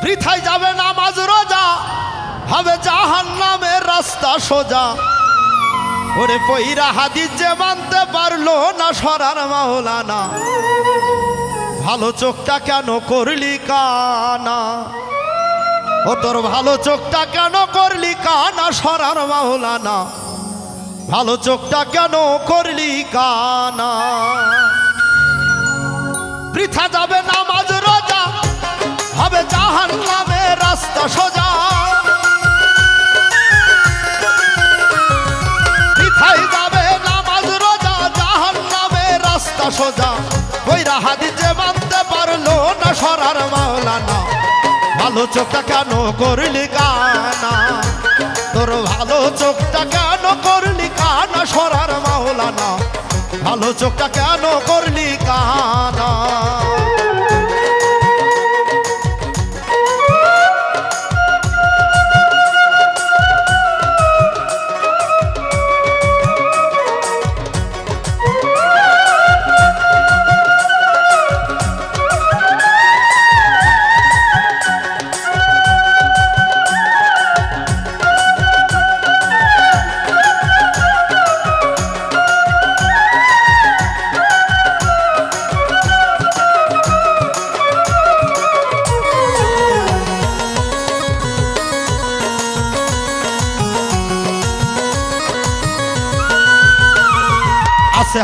বৃথায় যাবে নামাজ রোজা, হবে জাহান্নামের রাস্তা সোজা। ওরে পইরা হাদিস যে মানতে পারলো না সরার মাওলানা, ভালো চোখটা কেন করলি কানা? ও তোর ভালো চোখটা কেন করলি কানা সরার মাওলানা, ভালো চোখটা কেন করলি কানা? বৃথা যাবে নামাজ রোজা, হবে জাহান্নামের রাস্তা সোজা। বৃথায় যাবে নামাজ রোজা, জাহান্নামের রাস্তা সোজা। কইরা হাদিস যে মানতে পারলো না সরার মাওলানা, ভালো চোখটা কেন করলি কানা? তোর ভালো চোখটা কেন করলি কানা সরার মাওলানা, ভালো চোখটা কেন করলি কানা?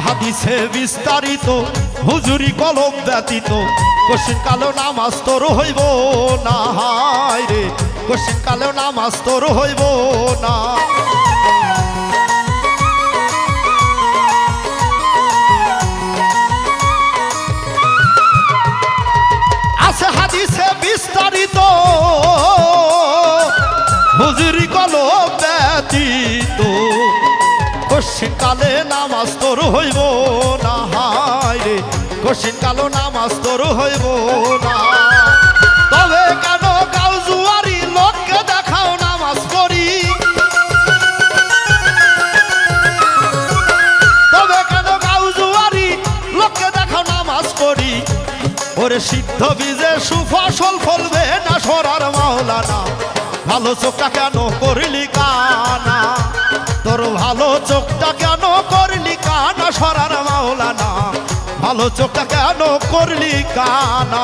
হাদিসে বিস্তারিত হুজুরি কলম ব্যতীত, কশিন কালো নামাজ তোর হইব না। হায় রে কশিন কালো নামাজ তোর হইব না। আছে হাদিসে বিস্তারিত হুজুরি কলম ব্যতীত, কশিন কালে নামাজ তোর হইব না। হায় রে কশিন কালো নামাজ তোর হইব না। তবে কেন গাও জুয়ারি লোককে দেখাও নামাজ পড়ি? তবে কেন গাও জুয়ারি লোককে দেখাও নামাজ পড়ি? ওরে সিদ্ধ বীজে সুফসল ফলবে না সরার মাওলানা, ভালো চোখটা কেন করলি কানা? তোর ভালো চোখটা কেন করলি কানা সরার মাওলানা, ভালো চোখটা কেন করলি কানা?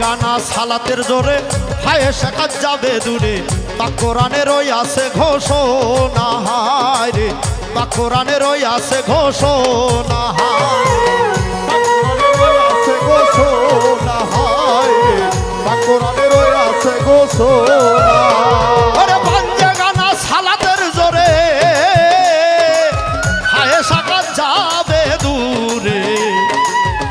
গানা সালাতের জোরে হায় শেখাত যাবে দূরে, তা কোরআনের ওই আছে ঘোষণা। হায় রে তা কোরআনের ওই আছে ঘোষণা। আছে ঘোষণা। হায় রে তা কোরআনের ওই আছে ঘোষণা। ওরে পাঞ্জে গানা সালাতের জোরে হায় শেখাত যাবে দূরে,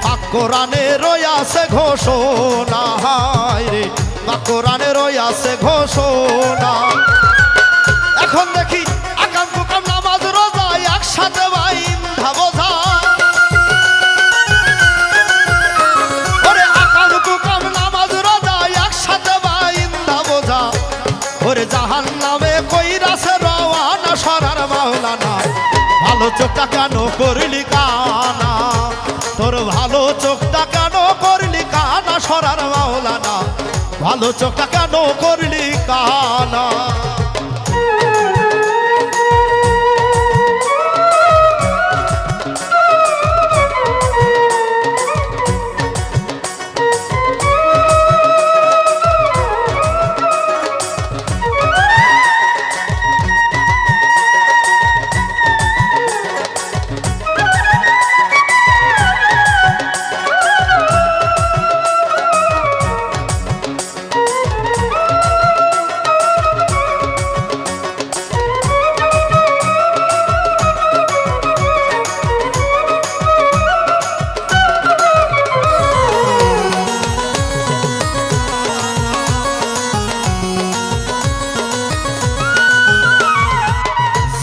তা কোরআনের ওই আছে ঘোষণা। হায় রে তা কোরআনের ওই আছে ঘোষণা। এখন দেখি আকাম কুকাম নামাজ রোজা একসাথে বাইন্ধা বোঝা। ওরে আকাম কুকাম নামাজ রোজা একসাথে বাইন্ধা বোঝা। ওরে জাহান্নামে কইরাছে রওয়ানা সরার মাওলানা, ভালো চোখটা কেন করলি কানা? তোর ভালো চোখটা কেন করলি কানা সরার মাওলানা, ভালো চোখটা কেন করলি কানা?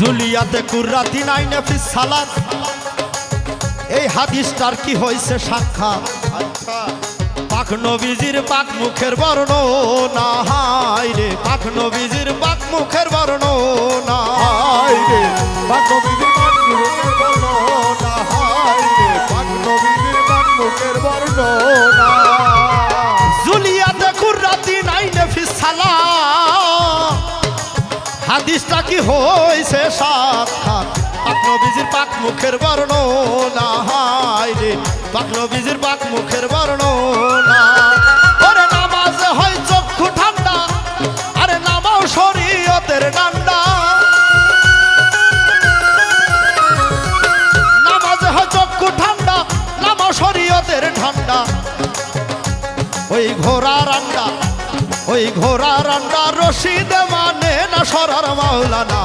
জুলিয়াতে কুর্রাতি নাইনে ফিস সালাত এই হাদিসটার কি হয়েছে সাক্ষাৎ পাক নবীজির পাক মুখের বর্ণনা হায় রে পাক নবীজির পাক মুখের বর্ণনা হায় রে পাক নবীজির পাক মুখের বর্ণনা হায় রে পাক নবীজির পাক মুখের বর্ণনা জুলিয়াতে কুর্রাতি নাইনে ফিস সালাত হাদিসটা কি হয়েছে সাক্ষাৎ পাক নবীজির পাক মুখের বর্ণনা হায় রে পাক নবীজির পাক মুখের বর্ণনা ওরে নামাজ হয় চক্ষু ঠান্ডা আরে নামাও শরীয়তের ডান্ডা নামাজ হয় চক্ষু ঠান্ডা নামাও শরীয়তের ঠান্ডা ওই ঘোড়া রান্ডা ওই ঘোড়া রান্ডা রশিদ মানে না সরার মাওলানা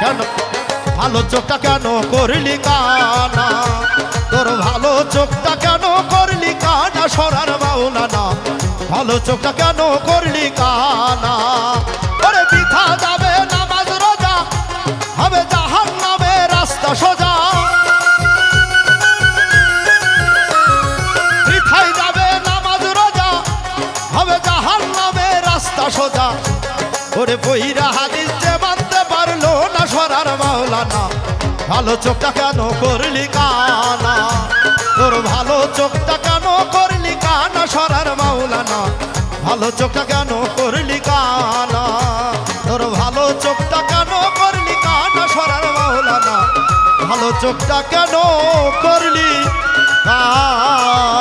কেন ভালো চোখটা কেন করলি কানা তোর ভালো চোখটা কেন করলি কানা সরার মাওলানা ভালো চোখটা কেন করলি কানা ওরে বৃথা যাবে নামাজ রোজা হবে জাহান্নামে রাস্তা সোজা বৃথায় যাবে নামাজ রোজা হবে জাহান্নামে রাস্তা সোজা ওরে বইরা হাদিস যে মানতে পারলো না সরার মাওলানা ভালো চোখটা কেন করলি কানা তোর ভালো চোখটা কেন করলি কানা সরার মাওলানা ভালো চোখটা কেন করলি কানা তোর ভালো চোখটা কেন করলি কানা সরার মাওলানা ভালো চোখটা কেন করলি কানা